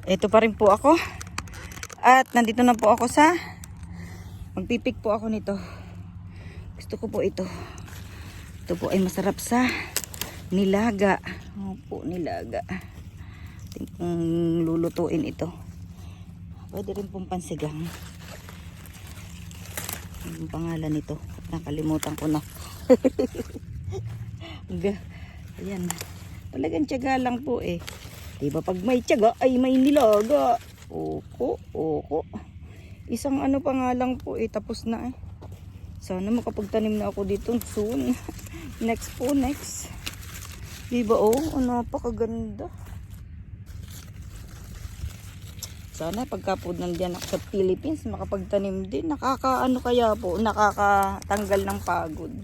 Ito pa rin po ako. At nandito na po ako sa magpipik po ako nito. Gusto ko po ito. Ito po ay masarap sa nilaga. Opo, nilaga. Ating pong lulutuin ito. Pwede rin pong pansigang. Ang pangalan nito. Nakalimutan ko na. Ayan. Talagang tiyaga lang po eh. Diba pag may tiyaga ay may nilaga. Oko, oko. Isang ano pa nga lang po eh. Tapos na eh. Sana makapagtanim na ako dito soon. Next po, next. Diba oh, napakaganda. Sana pagka po nandiyan ako sa Philippines, makapagtanim din. Nakakaano kaya po, nakakatanggal ng pagod.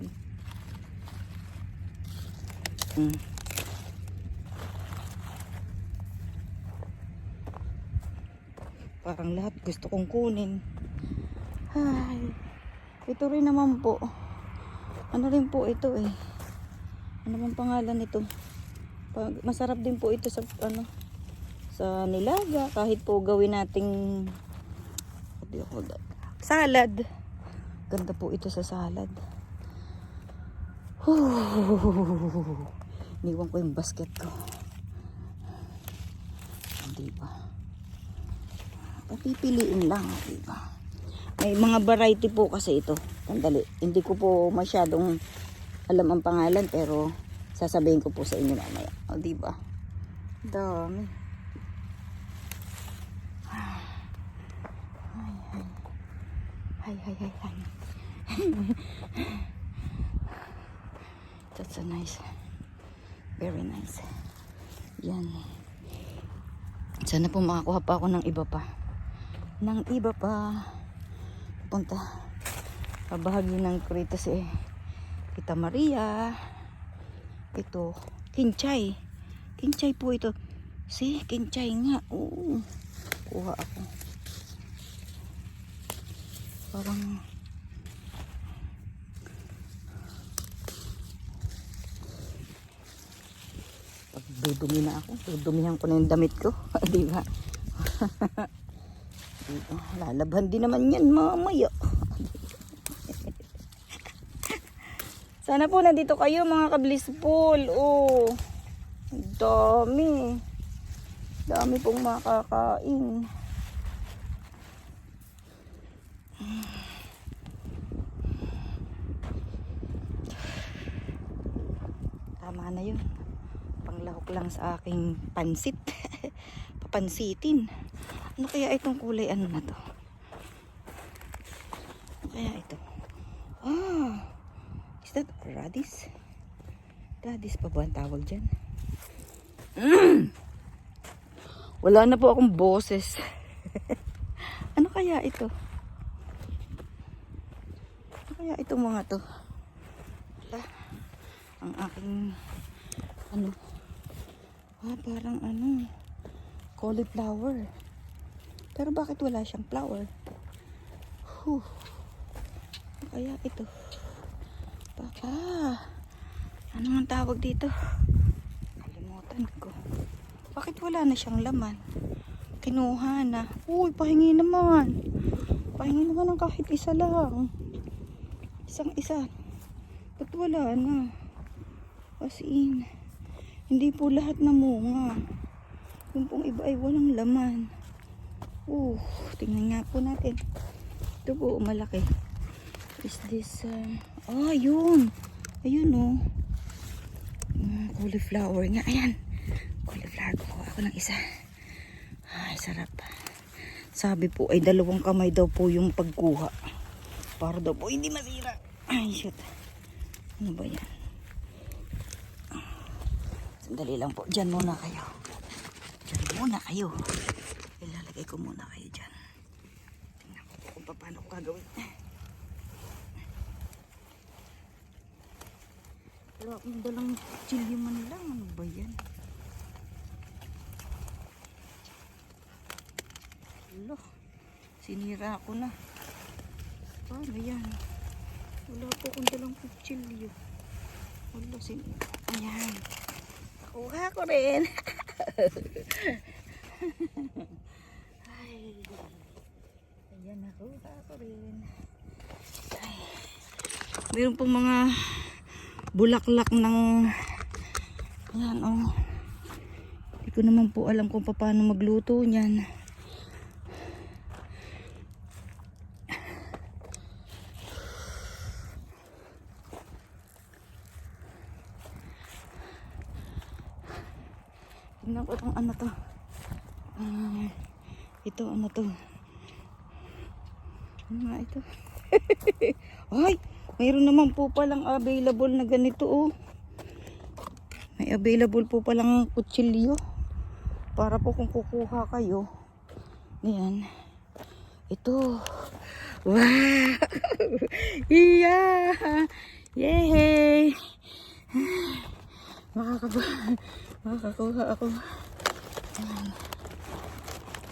Parang lahat gusto kong kunin. Ay, ito rin naman po. Ano rin po ito eh. Ano bang pangalan nito? Masarap din po ito sa ano, sa nilaga. Kahit po gawin nating salad. Ganda po ito sa salad. Iniwan ko yung basket ko. Diba? Papipiliin lang, diba? May mga variety po kasi ito. Sandali, hindi ko po masyadong alam ang pangalan pero sasabihin ko po sa inyo mamaya. O, diba? Dami. Hi. That's so nice. Very nice. Yan. Sana po makakuha pa ako ng iba pa. Punta. Pabahagi ng Kritos eh. Tita Maria. Ito. Kinchay. Kinchay po ito. See? Kinchay nga. Oo. Kuha ako. Parang pag dudumi na ako. Dudumihan ko na yung damit ko. Diba? Lalabhan din naman yan mamaya. Sana po nandito kayo mga kablispool. Oh, dami. Dami pong makakain. Tama na yun. Panglahok lang sa aking pansit. Papansitin. Ano kaya itong kulay? Ano na to? Ano kaya ito? Is that radish? Radish pa ba ang tawag dyan? Wala na po akong boses. Ano kaya ito? Ano kaya itong mga to? Wala. Ang aking ano? Parang ano? Cauliflower. Pero bakit wala siyang flower? Ano kaya ito? Baka ano ang tawag dito? Kalimutan ko. Bakit wala na siyang laman? Kinuha na. Uy, pahingi naman. Pahingi naman ng kahit isa lang. Isang isa. Ba't wala na? As in, hindi po lahat namunga. Yung pong iba ay walang laman. Tingnan nga po natin. Ito po, malaki. Is this, yun. Ayun, oh. Cauliflower nga. Ayan. Cauliflower. Kuha ako ng isa. Ay, sarap. Sabi po, ay 2 kamay daw po yung pagkuha. Para daw po hindi masira. Ay, shit. Ano ba yan? Sandali lang po. Diyan muna kayo. Diyan muna kayo. Ilalagay ko muna kayo dyan. Tingnan ko kung paano ko gagawin. Wala akong dalang chili man lang. Ano ba yan? Hello. Sinira ako na. Paano yan? Wala po akong dalang kutsilyo. Wala sinira. Ayan. Nakuha ko rin. Mayroon pong mga bulaklak ng ayan oh. Hindi ko naman po alam kung paano magluto niyan. Tingnan ko itong ano to. Ito ano to. Ano nga ito? Ay! Mayroon naman po palang available na ganito oh. May available po palang kutsilyo. Para po kung kukuha kayo. Ayan. Ito. Wow! Yeah! Yay! Makakakuha ako. Ayan.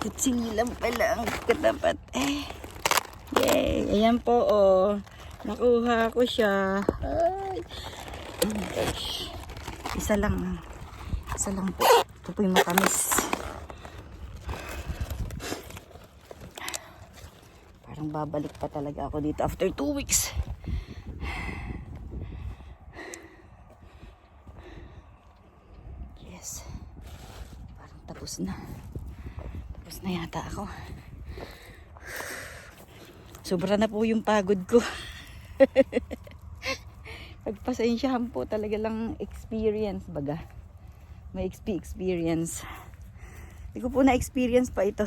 Kutsilyo lang pala ang katapat. Yay! Ayan po oh. Nakuha ko siya. Ay. Oh my gosh. Isa lang. Isa lang po. Ito po yung matamis. Parang babalik pa talaga ako dito after 2 weeks. Yes. Parang tapos na. Tapos na yata ako. Sobra na po yung pagod ko. Pagpasensyahan po talaga lang experience baga. May experience. Hindi ko po na-experience pa ito.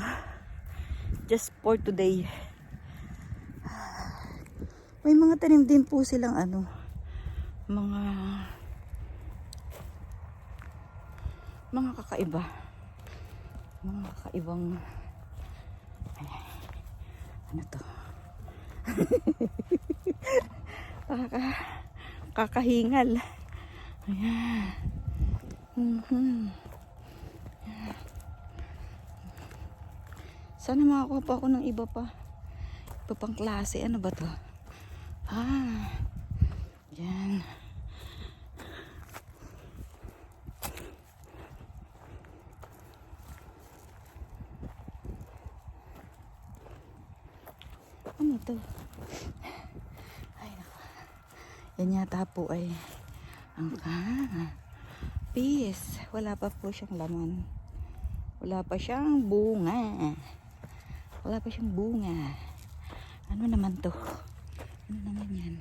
Just for today. May mga tanim din po silang ano. Mga kakaiba. Mga kakaibang ano to? Kakahingal. Ayan. Sana makakuha pa ako ng iba pa. Iba pang klase. Ano ba to? Yan. Ano to? Ay, naku. Yan yata po ay ang peace. Wala pa po siyang laman. Wala pa siyang bunga. Wala pa siyang bunga. Ano naman to? Ano naman yan?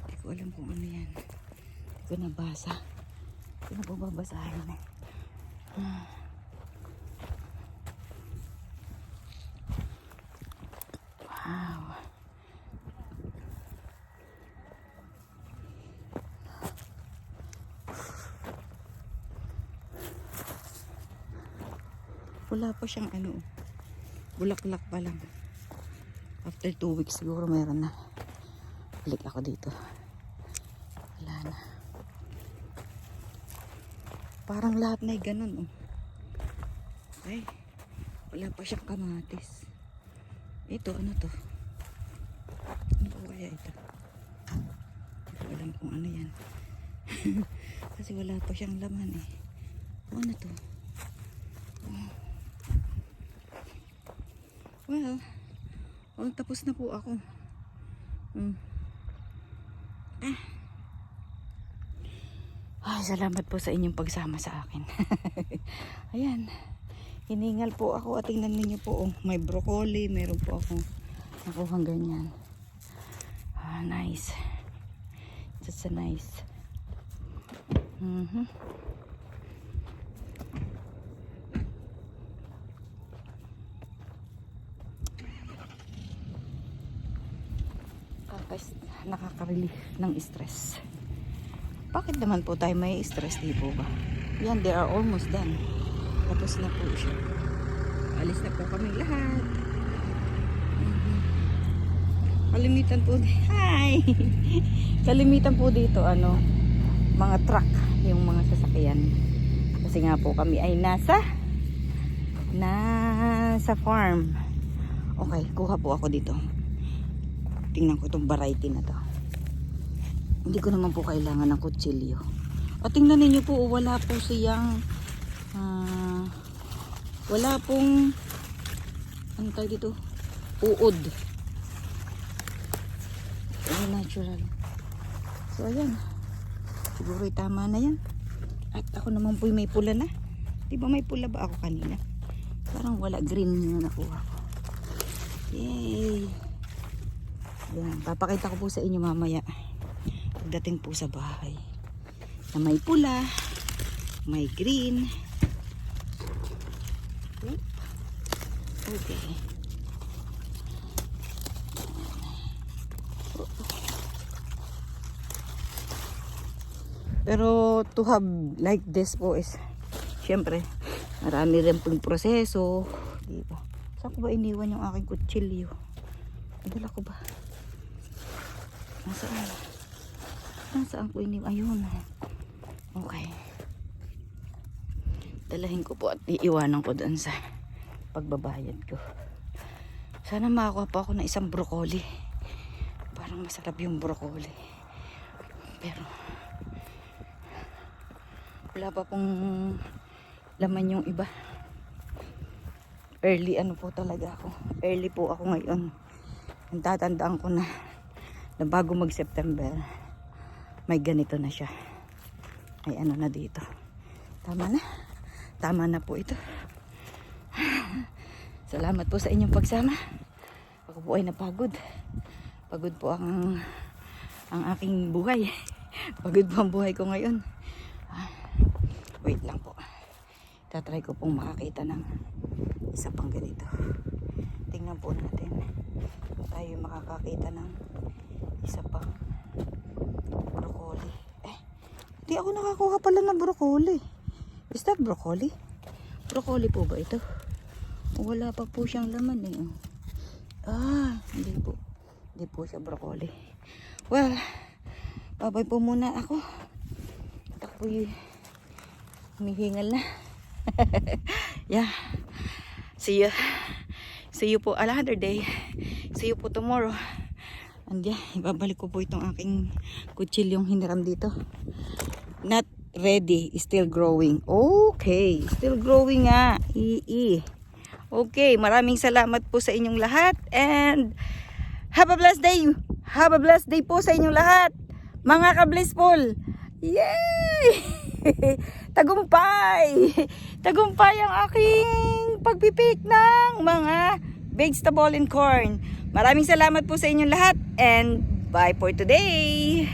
Hindi ko alam kung ano yan. Hindi ko nabasa. Hindi ko na po babasahin. Wow. Wala pa siyang ano. Bulaklak pa lang. After 2 weeks siguro meron na. Balik ako dito. Wala na. Parang lahat na ganun oh. Okay. Wala pa siyang kamatis. Ito ano to? Ano po kaya ito? Hindi ko alam kung ano yan. Kasi wala pa siyang laman eh. Ano to? Well, tapos na po ako. Ay, salamat po sa inyong pagsama sa akin. Ayan. Hiningal po ako at tingnan ninyo po. Oh, may broccoli. Meron po ako nakuhang ganyan. Nice. Just a nice. Nakaka-relief ng stress. Bakit naman po tayo may stress, di po ba? Yan, they are almost done. Tapos na po siya. Alis na po kami lahat. Kalimitan po hi! Kalimitan po dito, ano, mga truck, yung mga sasakyan. Kasi nga po kami ay nasa farm. Okay, kuha po ako dito. Tingnan ko itong variety na to. Hindi ko naman po kailangan ng kutsilyo. O tingnan ninyo po, wala po siyang wala pong ano tayo dito? Uod. Ay, natural. So, ayan. Siguro tama na yan. At ako naman po may pula na. Di ba may pula ba ako kanina? Parang wala, green yung nakuha ko. Yay! Yan, papakita ko po sa inyo mamaya. Pagdating po sa bahay. Na may pula, may green. Okay. Pero to have like this po is, syempre, marami rin pong proseso. Diba? Saan ko ba iniwan yung aking kutsilyo? Nadala ko ba? Nasaan? Nasaan ko iniwan? Ayun. Okay. Dalahin ko po at iiwanan ko doon sa pagbabayad ko. Sana makakuha pa ako ng isang broccoli. Parang masarap yung broccoli. Pero wala pa pong laman yung iba. Early ano po talaga ako. Early po ako ngayon. Ang tatandaan ko na bago mag September may ganito na siya. May ano na dito. Tama na. Tama na po ito. Salamat po sa inyong pagsama. Ako po ay napagod. Pagod po ang aking buhay. Pagod po ang buhay ko ngayon. Wait lang po. Tatry ko pong makakita ng isa pang ganito. Tingnan po natin. Kung tayo makakakita ng isa pang broccoli. Hindi ako nakakuha pala ng broccoli. Is that broccoli? Broccoli po ba ito? Wala pa po siyang laman eh. Hindi po. Hindi po siya broccoli. Well, babay po muna ako. At ako humihingal na. Yeah. See you po another day. See you po tomorrow. And yeah, ibabalik ko po itong aking kutsilyong hiniram dito. Not ready, still growing. Okay, still growing nga. Okay, maraming salamat po sa inyong lahat and have a blessed day. Have a blessed day po sa inyong lahat. Mga ka-blissful. Yay! Tagumpay! Tagumpay ang aking pagpipik ng mga vegetable and corn. Maraming salamat po sa inyong lahat and bye for today!